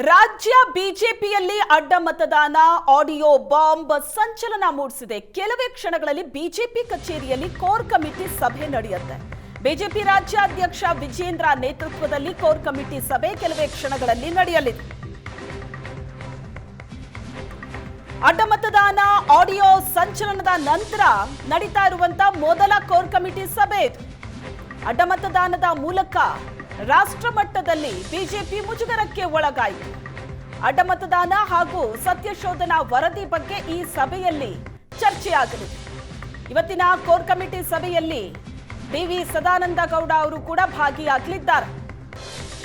ರಾಜ್ಯ ಬಿಜೆಪಿಯಲ್ಲಿ ಅಡ್ಡ ಮತದಾನ ಆಡಿಯೋ ಬಾಂಬ್ ಸಂಚಲನ ಮೂಡಿಸಿದೆ. ಕೆಲವೇ ಕ್ಷಣಗಳಲ್ಲಿ ಬಿಜೆಪಿ ಕಚೇರಿಯಲ್ಲಿ ಕೋರ್ ಕಮಿಟಿ ಸಭೆ ನಡೆಯುತ್ತೆ. ಬಿಜೆಪಿ ರಾಜ್ಯಾಧ್ಯಕ್ಷ ವಿಜೇಂದ್ರ ನೇತೃತ್ವದಲ್ಲಿ ಕೋರ್ ಕಮಿಟಿ ಸಭೆ ಕೆಲವೇ ಕ್ಷಣಗಳಲ್ಲಿ ನಡೆಯಲಿದೆ. ಅಡ್ಡ ಮತದಾನ ಆಡಿಯೋ ಸಂಚಲನದ ನಂತರ ನಡೀತಾ ಇರುವಂತಹ ಮೊದಲ ಕೋರ್ ಕಮಿಟಿ ಸಭೆ ಇದು. ಅಡ್ಡ ಮತದಾನದ ಮೂಲಕ ರಾಷ್ಟ್ರ ಮಟ್ಟದಲ್ಲಿ ಬಿಜೆಪಿ ಮುಜುಗರಕ್ಕೆ ಒಳಗಾಯಿತು. ಅಡ್ಡ ಮತದಾನ ಹಾಗೂ ಸತ್ಯಶೋಧನಾ ವರದಿ ಬಗ್ಗೆ ಈ ಸಭೆಯಲ್ಲಿ ಚರ್ಚೆಯಾಗಲಿದೆ. ಇವತ್ತಿನ ಕೋರ್ ಕಮಿಟಿ ಸಭೆಯಲ್ಲಿ ಡಿ.ವಿ. ಸದಾನಂದ ಗೌಡ ಅವರು ಕೂಡ ಭಾಗಿಯಾಗಲಿದ್ದಾರೆ.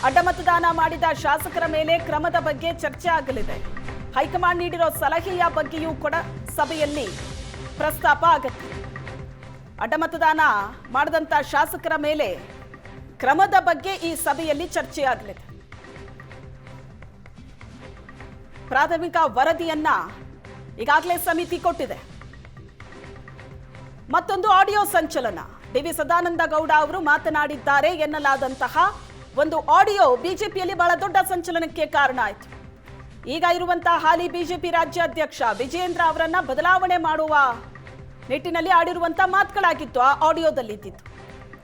ಅಡ್ಡ ಮತದಾನ ಮಾಡಿದ ಶಾಸಕರ ಮೇಲೆ ಕ್ರಮದ ಬಗ್ಗೆ ಚರ್ಚೆ ಆಗಲಿದೆ. ಹೈಕಮಾಂಡ್ ನೀಡಿರೋ ಸಲಹೆಯ ಬಗ್ಗೆಯೂ ಕೂಡ ಸಭೆಯಲ್ಲಿ ಪ್ರಸ್ತಾಪ ಆಗುತ್ತೆ. ಅಡ್ಡ ಮತದಾನ ಮಾಡಿದಂತ ಶಾಸಕರ ಮೇಲೆ ಕ್ರಮದ ಬಗ್ಗೆ ಈ ಸಭೆಯಲ್ಲಿ ಚರ್ಚೆಯಾಗಲಿದೆ. ಪ್ರಾಥಮಿಕ ವರದಿಯನ್ನ ಈಗಾಗಲೇ ಸಮಿತಿ ಕೊಟ್ಟಿದೆ. ಮತ್ತೊಂದು ಆಡಿಯೋ ಸಂಚಲನ. ಡಿ.ವಿ. ಸದಾನಂದ ಗೌಡ ಅವರು ಮಾತನಾಡಿದ್ದಾರೆ ಎನ್ನಲಾದಂತಹ ಒಂದು ಆಡಿಯೋ ಬಿಜೆಪಿಯಲ್ಲಿ ಬಹಳ ದೊಡ್ಡ ಸಂಚಲನಕ್ಕೆ ಕಾರಣ ಆಯಿತು. ಈಗ ಇರುವಂತಹ ಹಾಲಿ ಬಿಜೆಪಿ ರಾಜ್ಯಾಧ್ಯಕ್ಷ ವಿಜೇಂದ್ರ ಅವರನ್ನ ಬದಲಾವಣೆ ಮಾಡುವ ನಿಟ್ಟಿನಲ್ಲಿ ಆಡಿರುವಂತಹ ಮಾತುಗಳಾಗಿತ್ತು ಆ ಆಡಿಯೋದಲ್ಲಿ ಇದ್ದಿತ್ತು.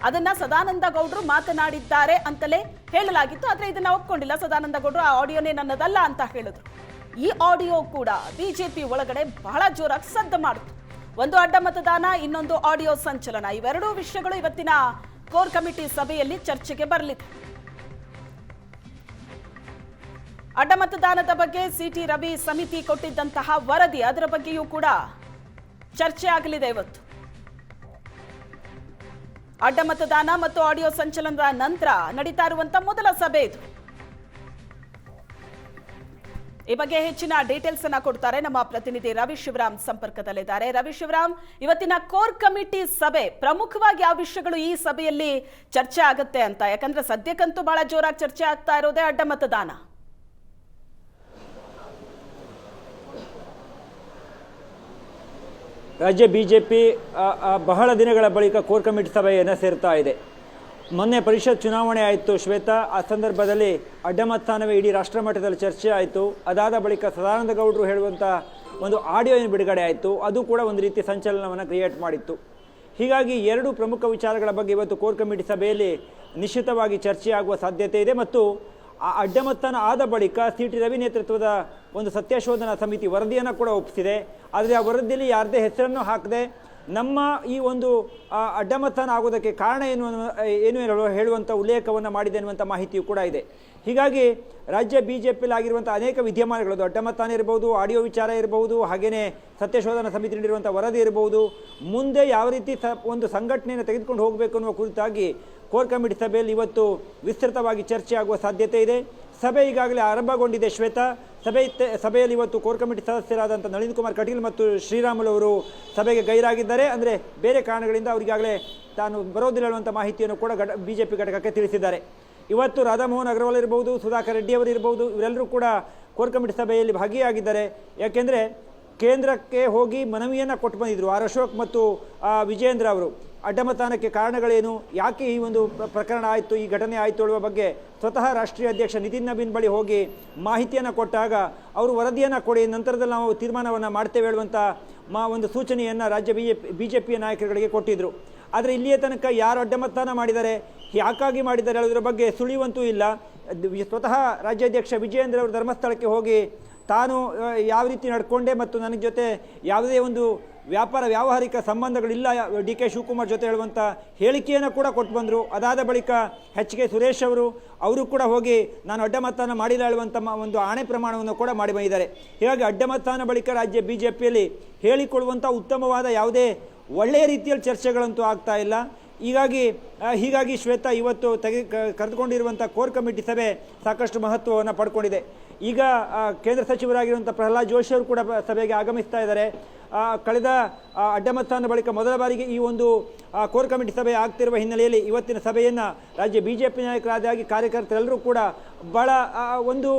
ಅದನ್ನ ಸದಾನಂದ ಗೌಡರು ಮಾತನಾಡಿದ್ದಾರೆ ಅಂತಲೇ ಹೇಳಲಾಗಿತ್ತು. ಆದ್ರೆ ಇದನ್ನ ಒಪ್ಕೊಂಡಿಲ್ಲ ಸದಾನಂದ ಗೌಡರು. ಆ ಆಡಿಯೋನೇ ನನ್ನದಲ್ಲ ಅಂತ ಹೇಳಿದ್ರು. ಈ ಆಡಿಯೋ ಕೂಡ ಬಿಜೆಪಿ ಒಳಗಡೆ ಬಹಳ ಜೋರಾಗಿ ಸದ್ದು ಮಾಡಿತು. ಒಂದು ಅಡ್ಡ ಮತದಾನ, ಇನ್ನೊಂದು ಆಡಿಯೋ ಸಂಚಲನ. ಇವೆರಡೂ ವಿಷಯಗಳು ಇವತ್ತಿನ ಕೋರ್ ಕಮಿಟಿ ಸಭೆಯಲ್ಲಿ ಚರ್ಚೆಗೆ ಬರಲಿದೆ. ಅಡ್ಡ ಮತದಾನದ ಬಗ್ಗೆ ಸಿ.ಟಿ. ರವಿ ಸಮಿತಿ ಕೊಟ್ಟಿದ್ದಂತಹ ವರದಿ, ಅದರ ಬಗ್ಗೆಯೂ ಕೂಡ ಚರ್ಚೆ ಆಗಲಿದೆ ಇವತ್ತು. ಅಡ್ಡ ಮತದಾನ ಮತ್ತು ಆಡಿಯೋ ಸಂಚಲನದ ನಂತರ ನಡೀತಾ ಇರುವಂತಹ ಮೊದಲ ಸಭೆ ಇದು. ಈ ಬಗ್ಗೆ ಹೆಚ್ಚಿನ ಡೀಟೇಲ್ಸ್ ಅನ್ನ ಕೊಡ್ತಾರೆ ನಮ್ಮ ಪ್ರತಿನಿಧಿ ರವಿ ಶಿವರಾಮ್ ಸಂಪರ್ಕದಲ್ಲಿದ್ದಾರೆ. ರವಿ ಶಿವರಾಮ್, ಇವತ್ತಿನ ಕೋರ್ ಕಮಿಟಿ ಸಭೆ ಪ್ರಮುಖವಾಗಿ ಯಾವ ವಿಷಯಗಳು ಈ ಸಭೆಯಲ್ಲಿ ಚರ್ಚೆ ಆಗುತ್ತೆ ಅಂತ? ಯಾಕಂದ್ರೆ ಸದ್ಯಕ್ಕಂತೂ ಬಹಳ ಜೋರಾಗಿ ಚರ್ಚೆ ಆಗ್ತಾ ಇರೋದೇ ಅಡ್ಡ ಮತದಾನ. ರಾಜ್ಯ ಬಿಜೆಪಿ ಬಹಳ ದಿನಗಳ ಬಳಿಕ ಕೋರ್ ಕಮಿಟಿ ಸಭೆಯನ್ನು ಸೇರ್ತಾ ಇದೆ. ಮೊನ್ನೆ ಪರಿಷತ್ ಚುನಾವಣೆ ಆಯಿತು ಶ್ವೇತಾ. ಆ ಸಂದರ್ಭದಲ್ಲಿ ಅಡ್ಡ ಮತದಾನವೇ ಇಡೀ ರಾಷ್ಟ್ರ ಮಟ್ಟದಲ್ಲಿ ಚರ್ಚೆ ಆಯಿತು. ಅದಾದ ಬಳಿಕ ಸದಾನಂದ ಗೌಡರು ಹೇಳುವಂಥ ಒಂದು ಆಡಿಯೋ ಬಿಡುಗಡೆ ಆಯಿತು. ಅದು ಕೂಡ ಒಂದು ರೀತಿ ಸಂಚಲನವನ್ನು ಕ್ರಿಯೇಟ್ ಮಾಡಿತ್ತು. ಹೀಗಾಗಿ ಎರಡು ಪ್ರಮುಖ ವಿಚಾರಗಳ ಬಗ್ಗೆ ಇವತ್ತು ಕೋರ್ ಕಮಿಟಿ ಸಭೆಯಲ್ಲಿ ನಿಶ್ಚಿತವಾಗಿ ಚರ್ಚೆಯಾಗುವ ಸಾಧ್ಯತೆ ಇದೆ. ಮತ್ತು ಆ ಅಡ್ಡ ಮತದಾನ ಆದ ಬಳಿಕ ಸಿ.ಟಿ. ರವಿ ನೇತೃತ್ವದ ಒಂದು ಸತ್ಯಶೋಧನಾ ಸಮಿತಿ ವರದಿಯನ್ನು ಕೂಡ ಒಪ್ಪಿಸಿದೆ. ಆದರೆ ಆ ವರದಿಯಲ್ಲಿ ಯಾರದೇ ಹೆಸರನ್ನು ಹಾಕದೆ ನಮ್ಮ ಈ ಒಂದು ಅಡ್ಡ ಮತದಾನ ಆಗೋದಕ್ಕೆ ಕಾರಣ ಏನು ಹೇಳುವಂಥ ಉಲ್ಲೇಖವನ್ನು ಮಾಡಿದೆ ಎನ್ನುವಂಥ ಮಾಹಿತಿಯೂ ಕೂಡ ಇದೆ. ಹೀಗಾಗಿ ರಾಜ್ಯ ಬಿಜೆಪಿಯಲ್ಲಿ ಆಗಿರುವಂಥ ಅನೇಕ ವಿದ್ಯಮಾನಗಳು, ಅಡ್ಡ ಮತದಾನ ಇರಬಹುದು, ಆಡಿಯೋ ವಿಚಾರ ಇರಬಹುದು, ಹಾಗೆಯೇ ಸತ್ಯಶೋಧನಾ ಸಮಿತಿ ನೀಡಿರುವಂಥ ವರದಿ ಇರಬಹುದು, ಮುಂದೆ ಯಾವ ರೀತಿ ಒಂದು ಸಂಘಟನೆಯನ್ನು ತೆಗೆದುಕೊಂಡು ಹೋಗಬೇಕು ಅನ್ನುವ ಕುರಿತಾಗಿ ಕೋರ್ ಕಮಿಟಿ ಸಭೆಯಲ್ಲಿ ಇವತ್ತು ವಿಸ್ತೃತವಾಗಿ ಚರ್ಚೆ ಆಗುವ ಸಾಧ್ಯತೆ ಇದೆ. ಸಭೆ ಈಗಾಗಲೇ ಆರಂಭಗೊಂಡಿದೆ ಶ್ವೇತಾ. ಸಭೆಯಲ್ಲಿ ಇವತ್ತು ಕೋರ್ ಕಮಿಟಿ ಸದಸ್ಯರಾದಂಥ ನಳಿನ್ ಕುಮಾರ್ ಕಟೀಲ್ ಮತ್ತು ಶ್ರೀರಾಮುಲು ಅವರು ಸಭೆಗೆ ಗೈರಾಗಿದ್ದಾರೆ. ಅಂದರೆ ಬೇರೆ ಕಾರಣಗಳಿಂದ ಅವರಿಗಾಗಲೇ ತಾನು ಬರೋದಿಲ್ಲ ಅನ್ನುವಂಥ ಮಾಹಿತಿಯನ್ನು ಕೂಡ ಬಿಜೆಪಿ ಘಟಕಕ್ಕೆ ತಿಳಿಸಿದ್ದಾರೆ. ಇವತ್ತು ರಾಧಾಮೋಹನ್ ಅಗರ್ವಾಲ್ ಇರಬಹುದು, ಸುಧಾಕರ್ ರೆಡ್ಡಿ ಅವರು ಇರಬಹುದು, ಇವರೆಲ್ಲರೂ ಕೂಡ ಕೋರ್ ಕಮಿಟಿ ಸಭೆಯಲ್ಲಿ ಭಾಗಿಯಾಗಿದ್ದಾರೆ. ಯಾಕೆಂದರೆ ಕೇಂದ್ರಕ್ಕೆ ಹೋಗಿ ಮನವಿಯನ್ನು ಕೊಟ್ಟು ಬಂದಿದ್ದರು ಆರ್ ಅಶೋಕ್ ಮತ್ತು ವಿಜೇಂದ್ರ ಅವರು. ಅಡ್ಡ ಮತದಾನಕ್ಕೆ ಕಾರಣಗಳೇನು, ಯಾಕೆ ಈ ಒಂದು ಪ್ರಕರಣ ಆಯಿತು, ಈ ಘಟನೆ ಆಯಿತು ಹೇಳುವ ಬಗ್ಗೆ ಸ್ವತಃ ರಾಷ್ಟ್ರೀಯ ಅಧ್ಯಕ್ಷ ನಿತಿನ್ ನಬೀನ್ ಬಳಿ ಹೋಗಿ ಮಾಹಿತಿಯನ್ನು ಕೊಟ್ಟಾಗ ಅವರು ವರದಿಯನ್ನು ಕೊಡಿ, ನಂತರದಲ್ಲಿ ನಾವು ತೀರ್ಮಾನವನ್ನು ಮಾಡ್ತೇವೆ ಹೇಳುವಂಥ ಒಂದು ಸೂಚನೆಯನ್ನು ರಾಜ್ಯ ಬಿಜೆಪಿಯ ನಾಯಕರುಗಳಿಗೆ ಕೊಟ್ಟಿದ್ದರು. ಆದರೆ ಇಲ್ಲಿಯ ತನಕ ಯಾರು ಅಡ್ಡ ಮತದಾನ ಮಾಡಿದ್ದಾರೆ, ಯಾಕಾಗಿ ಮಾಡಿದ್ದಾರೆ ಹೇಳೋದ್ರ ಬಗ್ಗೆ ಸುಳಿಯುವಂತೂ ಇಲ್ಲ. ಸ್ವತಃ ರಾಜ್ಯಾಧ್ಯಕ್ಷ ವಿಜೇಂದ್ರ ಅವರು ಧರ್ಮಸ್ಥಳಕ್ಕೆ ಹೋಗಿ ತಾನು ಯಾವ ರೀತಿ ನಡ್ಕೊಂಡೆ ಮತ್ತು ನನ್ನ ಜೊತೆ ಯಾವುದೇ ಒಂದು ವ್ಯಾವಹಾರಿಕ ಸಂಬಂಧಗಳಿಲ್ಲ ಡಿ.ಕೆ. ಶಿವಕುಮಾರ್ ಜೊತೆ ಹೇಳುವಂಥ ಹೇಳಿಕೆಯನ್ನು ಕೂಡ ಕೊಟ್ಟು ಬಂದರು. ಅದಾದ ಬಳಿಕ ಎಚ್.ಕೆ. ಸುರೇಶ್ ಅವರು ಕೂಡ ಹೋಗಿ ನಾನು ಅಡ್ಡ ಮತದಾನ ಮಾಡಿಲ್ಲ ಹೇಳುವಂಥ ಒಂದು ಆಣೆ ಪ್ರಮಾಣವನ್ನು ಕೂಡ ಮಾಡಿ ಬಂದಿದ್ದಾರೆ. ಹೀಗಾಗಿ ಅಡ್ಡ ಮತದಾನ ಬಳಿಕ ರಾಜ್ಯ ಬಿಜೆಪಿಯಲ್ಲಿ ಹೇಳಿಕೊಳ್ಳುವಂಥ ಉತ್ತಮವಾದ ಯಾವುದೇ ಒಳ್ಳೆಯ ರೀತಿಯಲ್ಲಿ ಚರ್ಚೆಗಳಂತೂ ಆಗ್ತಾ ಇಲ್ಲ. ಹೀಗಾಗಿ ಶ್ವೇತಾ, ಇವತ್ತು ಕರೆದುಕೊಂಡಿರುವಂಥ ಕೋರ್ ಕಮಿಟಿ ಸಭೆ ಸಾಕಷ್ಟು ಮಹತ್ವವನ್ನು ಪಡ್ಕೊಂಡಿದೆ. ಈಗ ಕೇಂದ್ರ ಸಚಿವರಾಗಿರುವಂಥ ಪ್ರಹ್ಲಾದ್ ಜೋಶಿ ಅವರು ಕೂಡ ಸಭೆಗೆ ಆಗಮಿಸ್ತಾ ಇದ್ದಾರೆ. ಕಳೆದ ಅಡ್ಡ ಮತದಾನ ಬಳಿಕ ಮೊದಲ ಬಾರಿಗೆ ಈ ಒಂದು ಕೋರ್ ಕಮಿಟಿ ಸಭೆ ಆಗ್ತಿರುವ ಹಿನ್ನೆಲೆಯಲ್ಲಿ ಇವತ್ತಿನ ಸಭೆಯನ್ನು ರಾಜ್ಯ ಬಿಜೆಪಿ ನಾಯಕರಾದಾಗಿ ಕಾರ್ಯಕರ್ತರೆಲ್ಲರೂ ಕೂಡ ಭಾಳ ಒಂದು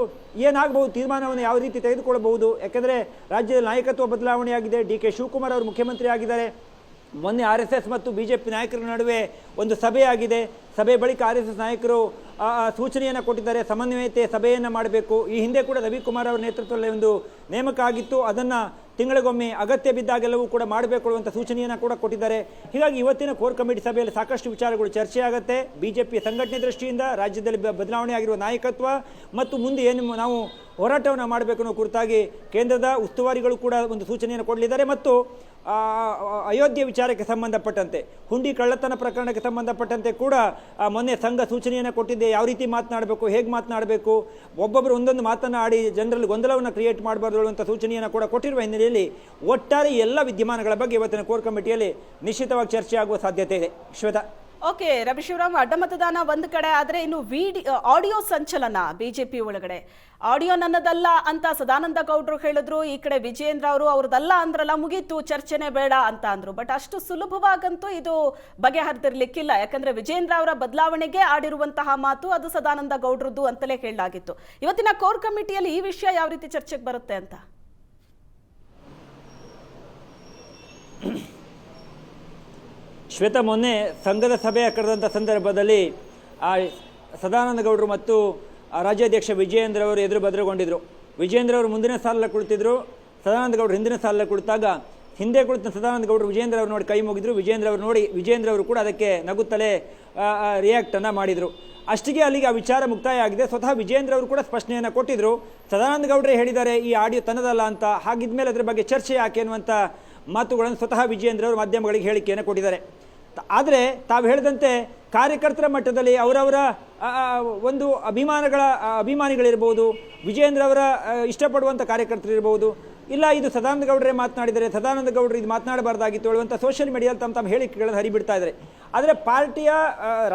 ಏನಾಗಬಹುದು, ತೀರ್ಮಾನವನ್ನು ಯಾವ ರೀತಿ ತೆಗೆದುಕೊಳ್ಳಬಹುದು. ಯಾಕೆಂದರೆ ರಾಜ್ಯದ ನಾಯಕತ್ವ ಬದಲಾವಣೆಯಾಗಿದೆ. ಡಿ.ಕೆ. ಶಿವಕುಮಾರ್ ಅವರು ಮುಖ್ಯಮಂತ್ರಿ ಆಗಿದ್ದಾರೆ. ಮೊನ್ನೆ RSS ಮತ್ತು BJP ನಾಯಕರ ನಡುವೆ ಒಂದು ಸಭೆಯಾಗಿದೆ. ಸಭೆ ಬಳಿಕ RSS ನಾಯಕರು ಸೂಚನೆಯನ್ನು ಕೊಟ್ಟಿದ್ದಾರೆ, ಸಮನ್ವಯತೆ ಸಭೆಯನ್ನು ಮಾಡಬೇಕು. ಈ ಹಿಂದೆ ಕೂಡ ರವಿಕುಮಾರ್ ಅವರ ನೇತೃತ್ವದಲ್ಲಿ ಒಂದು ನೇಮಕ ಆಗಿತ್ತು, ಅದನ್ನು ತಿಂಗಳಿಗೊಮ್ಮೆ ಅಗತ್ಯ ಬಿದ್ದಾಗೆಲ್ಲವೂ ಕೂಡ ಮಾಡಬೇಕು ಅನ್ನುವಂಥ ಸೂಚನೆಯನ್ನು ಕೂಡ ಕೊಟ್ಟಿದ್ದಾರೆ. ಹೀಗಾಗಿ ಇವತ್ತಿನ ಕೋರ್ ಕಮಿಟಿ ಸಭೆಯಲ್ಲಿ ಸಾಕಷ್ಟು ವಿಚಾರಗಳು ಚರ್ಚೆ ಆಗುತ್ತೆ. BJP ಸಂಘಟನೆ ದೃಷ್ಟಿಯಿಂದ ರಾಜ್ಯದಲ್ಲಿ ಬದಲಾವಣೆ ಆಗಿರುವ ನಾಯಕತ್ವ ಮತ್ತು ಮುಂದೆ ಏನು ನಾವು ಹೋರಾಟವನ್ನು ಮಾಡಬೇಕು ಅನ್ನೋ ಕುರಿತಾಗಿ ಕೇಂದ್ರದ ಉಸ್ತುವಾರಿಗಳು ಕೂಡ ಒಂದು ಸೂಚನೆಯನ್ನು ಕೊಡಲಿದ್ದಾರೆ. ಮತ್ತು ಅಯೋಧ್ಯೆ ವಿಚಾರಕ್ಕೆ ಸಂಬಂಧಪಟ್ಟಂತೆ, ಹುಂಡಿ ಕಳ್ಳತನ ಪ್ರಕರಣಕ್ಕೆ ಸಂಬಂಧಪಟ್ಟಂತೆ ಕೂಡ ಮೊನ್ನೆ ಸಂಘ ಸೂಚನೆಯನ್ನು ಕೊಟ್ಟಿದ್ದೆ. ಯಾವ ರೀತಿ ಮಾತನಾಡಬೇಕು, ಹೇಗೆ ಮಾತನಾಡಬೇಕು, ಒಬ್ಬೊಬ್ಬರು ಒಂದೊಂದು ಮಾತನ್ನು ಆಡಿ ಜನರಲ್ಲಿ ಗೊಂದಲವನ್ನು ಕ್ರಿಯೇಟ್ ಮಾಡಬಾರ್ದು ಅಂತ ಸೂಚನೆಯನ್ನು ಕೂಡ ಕೊಟ್ಟಿರುವ ಹಿನ್ನೆಲೆಯಲ್ಲಿ ಒಟ್ಟಾರೆ ಎಲ್ಲ ವಿದ್ಯಮಾನಗಳ ಬಗ್ಗೆ ಇವತ್ತಿನ ಕೋರ್ ಕಮಿಟಿಯಲ್ಲಿ ನಿಶ್ಚಿತವಾಗಿ ಚರ್ಚೆ ಆಗುವ ಸಾಧ್ಯತೆ ಇದೆ. ಶ್ವೇತಾ. ಓಕೆ ರವಿ ಶಿವರಾಮ್, ಅಡ್ಡ ಮತದಾನ ಒಂದು ಕಡೆ ಆದರೆ ಇನ್ನು ಆಡಿಯೋ ಸಂಚಲನ ಬಿಜೆಪಿ ಒಳಗಡೆ ಆಡಿಯೋ ನನ್ನದಲ್ಲ ಅಂತ ಸದಾನಂದ ಗೌಡ್ರು ಹೇಳಿದ್ರು. ಈ ಕಡೆ ವಿಜಯೇಂದ್ರ ಅವರು ಅವ್ರದ್ದಲ್ಲ ಅಂದ್ರಲ್ಲ, ಮುಗೀತು, ಚರ್ಚೆನೆ ಬೇಡ ಅಂತ ಅಂದ್ರು. ಬಟ್ ಅಷ್ಟು ಸುಲಭವಾಗಂತೂ ಇದು ಬಗೆಹರಿದಿರ್ಲಿಕ್ಕಿಲ್ಲ. ಯಾಕಂದ್ರೆ ವಿಜಯೇಂದ್ರ ಅವರ ಬದಲಾವಣೆಗೆ ಆಡಿರುವಂತಹ ಮಾತು ಅದು ಸದಾನಂದ ಗೌಡ್ರದ್ದು ಅಂತಲೇ ಹೇಳಲಾಗಿತ್ತು. ಇವತ್ತಿನ ಕೋರ್ ಕಮಿಟಿಯಲ್ಲಿ ಈ ವಿಷಯ ಯಾವ ರೀತಿ ಚರ್ಚೆಗೆ ಬರುತ್ತೆ ಅಂತ? ಶ್ವೇತಾ, ಮೊನ್ನೆ ಸಂಘದ ಸಭೆ ಕರೆದಂಥ ಸಂದರ್ಭದಲ್ಲಿ ಸದಾನಂದ ಗೌಡರು ಮತ್ತು ರಾಜ್ಯಾಧ್ಯಕ್ಷ ವಿಜಯೇಂದ್ರ ಅವರು ಎದುರು ಬದ್ರಗೊಂಡಿದ್ದರು. ವಿಜಯೇಂದ್ರ ಅವರು ಮುಂದಿನ ಸಾಲಲ್ಲಿ ಕುಳಿತಿದ್ರು, ಸದಾನಂದ ಗೌಡರು ಹಿಂದಿನ ಸಾಲಲ್ಲಿ ಕುಳಿತಾಗ ಹಿಂದೆ ಕುಳಿತ ಸದಾನಂದ ಗೌಡರು ವಿಜಯೇಂದ್ರ ಅವರು ನೋಡಿ ಕೈ ಮುಗಿದ್ರು. ವಿಜಯೇಂದ್ರ ಅವರು ಕೂಡ ಅದಕ್ಕೆ ನಗುತ್ತಲೇ ರಿಯಾಕ್ಟನ್ನು ಮಾಡಿದರು. ಅಷ್ಟಿಗೆ ಅಲ್ಲಿಗೆ ಆ ವಿಚಾರ ಮುಕ್ತಾಯ ಆಗಿದೆ. ಸ್ವತಃ ವಿಜಯೇಂದ್ರ ಅವರು ಕೂಡ ಸ್ಪಷ್ಟನೆಯನ್ನು ಕೊಟ್ಟಿದ್ದರು. ಸದಾನಂದ ಗೌಡರೇ ಹೇಳಿದ್ದಾರೆ ಈ ಆಡಿಯೋ ತನ್ನದಲ್ಲ ಅಂತ, ಹಾಗಿದ್ಮೇಲೆ ಅದರ ಬಗ್ಗೆ ಚರ್ಚೆ ಯಾಕೆ ಅನ್ನುವಂಥ ಮಾತುಗಳನ್ನು ಸ್ವತಃ ವಿಜಯೇಂದ್ರ ಅವರು ಮಾಧ್ಯಮಗಳಿಗೆ ಹೇಳಿಕೆಯನ್ನು ಕೊಟ್ಟಿದ್ದಾರೆ. ಆದರೆ ತಾವು ಹೇಳಿದಂತೆ ಕಾರ್ಯಕರ್ತರ ಮಟ್ಟದಲ್ಲಿ ಅವರವರ ಒಂದು ಅಭಿಮಾನಿಗಳಿರ್ಬೋದು, ವಿಜಯೇಂದ್ರ ಅವರ ಇಷ್ಟಪಡುವಂಥ ಕಾರ್ಯಕರ್ತರಿರ್ಬೋದು, ಇಲ್ಲ ಇದು ಸದಾನಂದ ಗೌಡರೇ ಮಾತನಾಡಿದರೆ, ಸದಾನಂದ ಗೌಡರು ಇದು ಮಾತನಾಡಬಾರ್ದಾಗಿತ್ತು ಹೇಳುವಂಥ ಸೋಷಿಯಲ್ ಮೀಡಿಯಾದಲ್ಲಿ ತಮ್ಮ ಹೇಳಿಕೆಗಳನ್ನು ಹರಿಬಿಡ್ತಾ ಇದ್ದಾರೆ. ಆದರೆ ಪಾರ್ಟಿಯ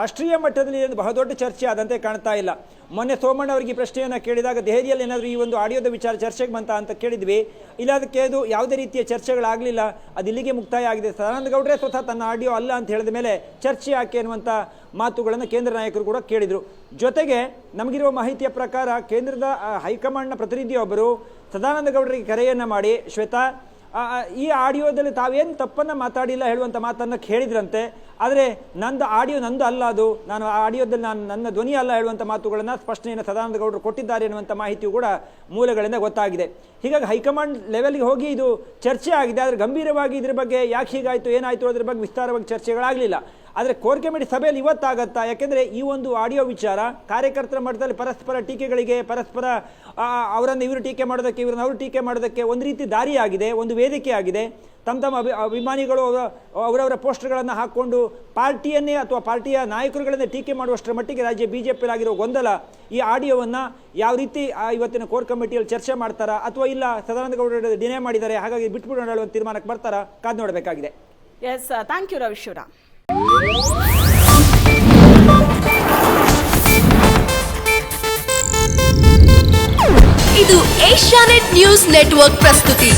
ರಾಷ್ಟ್ರೀಯ ಮಟ್ಟದಲ್ಲಿ ಬಹುದೊಡ್ಡ ಚರ್ಚೆ ಆದಂತೆ ಕಾಣ್ತಾ ಇಲ್ಲ. ಮೊನ್ನೆ ಸೋಮಣ್ಣ ಅವರಿಗೆ ಪ್ರಶ್ನೆಯನ್ನು ಕೇಳಿದಾಗ ದೆಹಲಿಯಲ್ಲಿ ಏನಾದರೂ ಈ ಒಂದು ಆಡಿಯೋದ ವಿಚಾರ ಚರ್ಚೆಗೆ ಬಂತ ಅಂತ ಕೇಳಿದ್ವಿ. ಇಲ್ಲ, ಅದಕ್ಕೆ ಅದು ಯಾವುದೇ ರೀತಿಯ ಚರ್ಚೆಗಳಾಗಲಿಲ್ಲ, ಅದು ಇಲ್ಲಿಗೆ ಮುಕ್ತಾಯ ಆಗಿದೆ. ಸದಾನಂದ ಗೌಡರೇ ಸ್ವತಃ ತನ್ನ ಆಡಿಯೋ ಅಲ್ಲ ಅಂತ ಹೇಳಿದ ಮೇಲೆ ಚರ್ಚೆ ಯಾಕೆ ಅನ್ನುವಂಥ ಮಾತುಗಳನ್ನು ಕೇಂದ್ರ ನಾಯಕರು ಕೂಡ ಕೇಳಿದರು. ಜೊತೆಗೆ ನಮಗಿರುವ ಮಾಹಿತಿಯ ಪ್ರಕಾರ ಕೇಂದ್ರದ ಹೈಕಮಾಂಡ್ನ ಪ್ರತಿನಿಧಿಯೊಬ್ಬರು ಸದಾನಂದ ಗೌಡರಿಗೆ ಕರೆಯನ್ನು ಮಾಡಿ, ಶ್ವೇತಾ ಈ ಆಡಿಯೋದಲ್ಲಿ ತಾವೇನು ತಪ್ಪನ್ನು ಮಾತಾಡಿಲ್ಲ ಹೇಳುವಂಥ ಮಾತನ್ನು ಕೇಳಿದ್ರಂತೆ. ಆದರೆ ಆಡಿಯೋ ನಂದು ಅಲ್ಲ, ಅದು ನಾನು ಆ ಆಡಿಯೋದಲ್ಲಿ ನನ್ನ ಧ್ವನಿ ಅಲ್ಲ ಹೇಳುವಂಥ ಮಾತುಗಳನ್ನು ಸ್ಪಷ್ಟನೆಯನ್ನು ಸದಾನಂದ ಗೌಡರು ಕೊಟ್ಟಿದ್ದಾರೆ ಎನ್ನುವಂಥ ಮಾಹಿತಿಯು ಕೂಡ ಮೂಲಗಳಿಂದ ಗೊತ್ತಾಗಿದೆ. ಹೀಗಾಗಿ ಹೈಕಮಾಂಡ್ ಲೆವೆಲ್ಗೆ ಹೋಗಿ ಇದು ಚರ್ಚೆ ಆಗಿದೆ. ಆದರೆ ಗಂಭೀರವಾಗಿ ಇದ್ರ ಬಗ್ಗೆ ಯಾಕೆ ಹೀಗಾಯಿತು, ಏನಾಯಿತು ಅದರ ಬಗ್ಗೆ ವಿಸ್ತಾರವಾಗಿ ಚರ್ಚೆಗಳಾಗಲಿಲ್ಲ. ಆದರೆ ಕೋರ್ ಕಮಿಟಿ ಸಭೆಯಲ್ಲಿ ಇವತ್ತಾಗತ್ತಾ? ಯಾಕೆಂದರೆ ಈ ಒಂದು ಆಡಿಯೋ ವಿಚಾರ ಕಾರ್ಯಕರ್ತರ ಮಟ್ಟದಲ್ಲಿ ಪರಸ್ಪರ ಟೀಕೆಗಳಿಗೆ, ಪರಸ್ಪರ ಅವರನ್ನು ಇವರು ಟೀಕೆ ಮಾಡೋದಕ್ಕೆ, ಇವ್ರನ್ನ ಅವರು ಟೀಕೆ ಮಾಡೋದಕ್ಕೆ ಒಂದು ರೀತಿ ದಾರಿಯಾಗಿದೆ, ಒಂದು ವೇದಿಕೆ ಆಗಿದೆ. ತಮ್ಮ ಅಭಿಮಾನಿಗಳು ಅವರವರ ಪೋಸ್ಟರ್ಗಳನ್ನು ಹಾಕ್ಕೊಂಡು ಪಾರ್ಟಿಯನ್ನೇ ಅಥವಾ ಪಾರ್ಟಿಯ ನಾಯಕರುಗಳನ್ನೇ ಟೀಕೆ ಮಾಡುವಷ್ಟರ ಮಟ್ಟಿಗೆ ರಾಜ್ಯ BJP-ಆಗಿರೋ ಗೊಂದಲ ಈ ಆಡಿಯೋವನ್ನು ಯಾವ ರೀತಿ ಇವತ್ತಿನ ಕೋರ್ ಕಮಿಟಿಯಲ್ಲಿ ಚರ್ಚೆ ಮಾಡ್ತಾರಾ ಅಥವಾ ಇಲ್ಲ ಸದಾನಂದ ಗೌಡರು ಡಿನೇ ಮಾಡಿದ್ದಾರೆ ಹಾಗಾಗಿ ಬಿಟ್ಬಿಡೋಣ ಹೇಳುವ ತೀರ್ಮಾನಕ್ಕೆ ಬರ್ತಾರಾ ಕಾದು ನೋಡಬೇಕಾಗಿದೆ. Yes, thank you Ravi Shivaram. ಇದು ಏಷ್ಯಾನೆಟ್ ನ್ಯೂಸ್ ನೆಟ್ವರ್ಕ್ ಪ್ರಸ್ತುತಿ.